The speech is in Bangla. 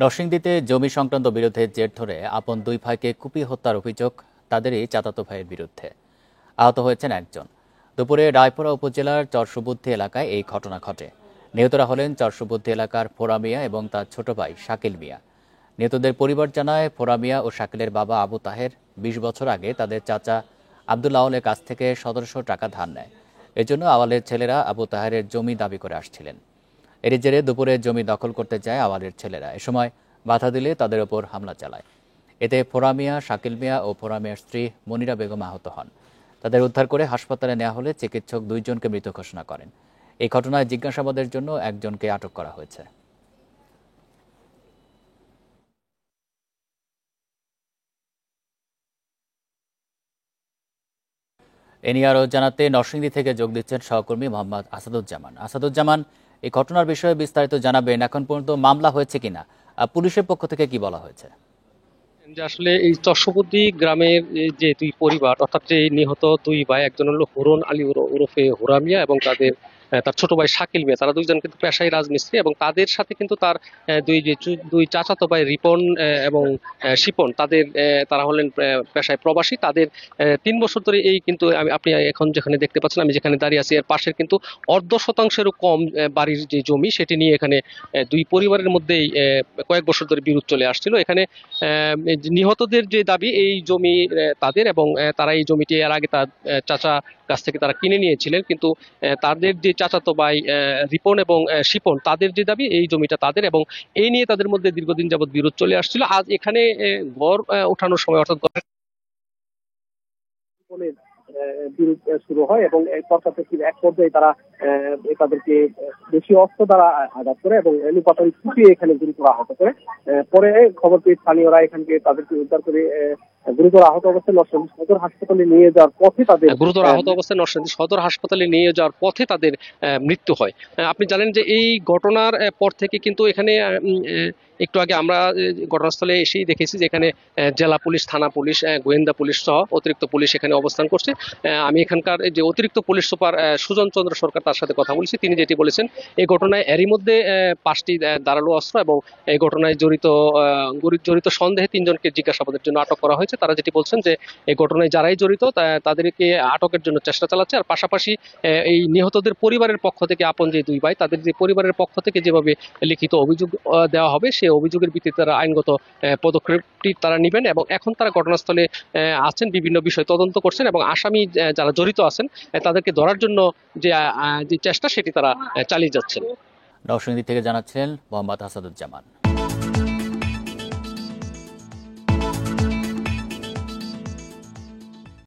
নরসিংদীতে জমি সংক্রান্ত বিরোধের জের ধরে আপন দুই ভাইকে কুপিয়ে হত্যার অভিযোগ তাদেরই চাচাতো ভাইয়ের বিরুদ্ধে। আহত হয়েছেন একজন। দুপুরে রায়পুরা উপজেলার চরসুবুদ্ধি এলাকায় এই ঘটনা ঘটে। নিহতরা হলেন চরসুবুদ্ধি এলাকার ফোরা মিয়া এবং তার ছোট ভাই শাকিল মিয়া। নিহতদের পরিবার জানায়, ফোরা মিয়া ও শাকিলের বাবা আবু তাহের ২০ বছর আগে তাদের চাচা আব্দুল আওয়ালের কাছ থেকে ১৭০০ টাকা ধার নেয়। এজন্য আওয়ালের ছেলেরা আবু তাহেরের জমি দাবি করে আসছিলেন। এর জেরে দুপুরে জমি দখল করতে যায় আওয়ালের ছেলেরা। এ সময় বাধা দিলে তাদের ওপর হামলা চালায়। এতে ফোরা মিয়া, শাকিল মিয়া ও ফোরা মিয়ার স্ত্রী মনিরা বেগম আহত হন। তাদের উদ্ধার করে হাসপাতালে নেওয়া হলে চিকিৎসক ২ জনকে মৃত ঘোষণা করেন। এই ঘটনায় জিজ্ঞাসাবাদের জন্য একজনকে আটক করা হয়েছে। এ নিয়ে আরও জানাতে নরসিংদী থেকে যোগ দিচ্ছেন সহকর্মী মোহাম্মদ আসাদুজ্জামান। আসাদুজ্জামান, এই ঘটনার বিষয়ে বিস্তারিত জানাবেন। এখন পর্যন্ত মামলা হয়েছে কিনা, পুলিশের পক্ষ থেকে কি বলা হয়েছে? যে আসলে এই চরসুবুদ্ধি গ্রামের যে দুই পরিবার, অর্থাৎ যে নিহত দুই ভাই, একজন হলো হুরন আলী ওরফে হুরা মিয়া এবং তার ছোট ভাই শাকিল মিয়া, তারা দুইজন কিন্তু পেশায় রাজমিস্ত্রি এবং তাদের সাথে কিন্তু তার দুই চাচাতো ভাই রিপন এবং শিপন, তারা হলেন পেশায় প্রবাসী। তাদের ৩ বছর ধরে এই কিন্তু আপনি এখন যেখানে দেখতে পাচ্ছেন, আমি যেখানে দাঁড়িয়ে আছি, এর পাশের কিন্তু অর্ধ শতাংশেরও কম বাড়ির যে জমি, সেটি নিয়ে এখানে দুই পরিবারের মধ্যেই কয়েক বছর ধরে বিরোধ চলে আসছিল। এখানে নিহতদের যে দাবি, এই জমি তাদের এবং তারা এই জমিটি এর আগে তার চাচা কাছ থেকে তারা কিনে নিয়েছিলেন, কিন্তু তাদের যে চাচাতো ভাই রিপন এবং শিপন, তাদের যে দাবি এই জমিটা তাদের, এবং এই নিয়ে তাদের মধ্যে দীর্ঘদিন যাবৎ বিরোধ চলে আসছিল। আজ এখানে ঘর ওঠানোর সময়, অর্থাৎ বিরোধ শুরু হয় এবং এক পর্যায়ে তারা তাদেরকে দেশীয় অস্ত্র দ্বারা আঘাত করে এবং এলোপাতাড়ি কুপিয়ে এখানে গুরুতর আহত করে। পরে খবর পেয়ে স্থানীয়রা এখানকে তাদেরকে উদ্ধার করে গুরুতর আহত অবস্থায় নরসিংদী সদর হাসপাতালে নিয়ে যাওয়ার পথে তাদের মৃত্যু হয়। আপনি জানেন যে এই ঘটনার পর থেকে কিন্তু এখানে একটু আগে আমরা ঘটনাস্থলে এসেই দেখেছি যে এখানে জেলা পুলিশ, থানা পুলিশ, গোয়েন্দা পুলিশ সহ অতিরিক্ত পুলিশ এখানে অবস্থান করছে। আমি এখানকার যে অতিরিক্ত পুলিশ সুপার সুজন চন্দ্র সরকার, তার সাথে কথা বলেছি। তিনি যেটি বলেছেন, এই ঘটনায় এরই মধ্যে 5টি ধারালো অস্ত্র এবং এই ঘটনায় জড়িত সন্দেহে 3 জনকে জিজ্ঞাসাবাদের জন্য আটক করা হয়েছে। তারা যেটি বলছেন যে এই ঘটনায় যারাই জড়িত তাদেরকে আটকের জন্য চেষ্টা চালাচ্ছে। আর পাশাপাশি এই নিহতদের পরিবারের পক্ষ থেকে, আপন যে দুই ভাই, তাদের যে পরিবারের পক্ষ থেকে যেভাবে লিখিত অভিযোগ দেওয়া হবে, সেই অভিযোগের ভিত্তিতে তারা আইনগত পদক্ষেপটি তারা নেবেন এবং এখন তারা ঘটনাস্থলে আছেন, বিভিন্ন বিষয় তদন্ত করছেন এবং আসামি যারা জড়িত আছেন তাদেরকে ধরার জন্য যে চেষ্টা, সেটি তারা চালিয়ে যাচ্ছেন। নরসিংদী থেকে জানাচ্ছিলেন মোহাম্মদ আসাদুজ্জামান।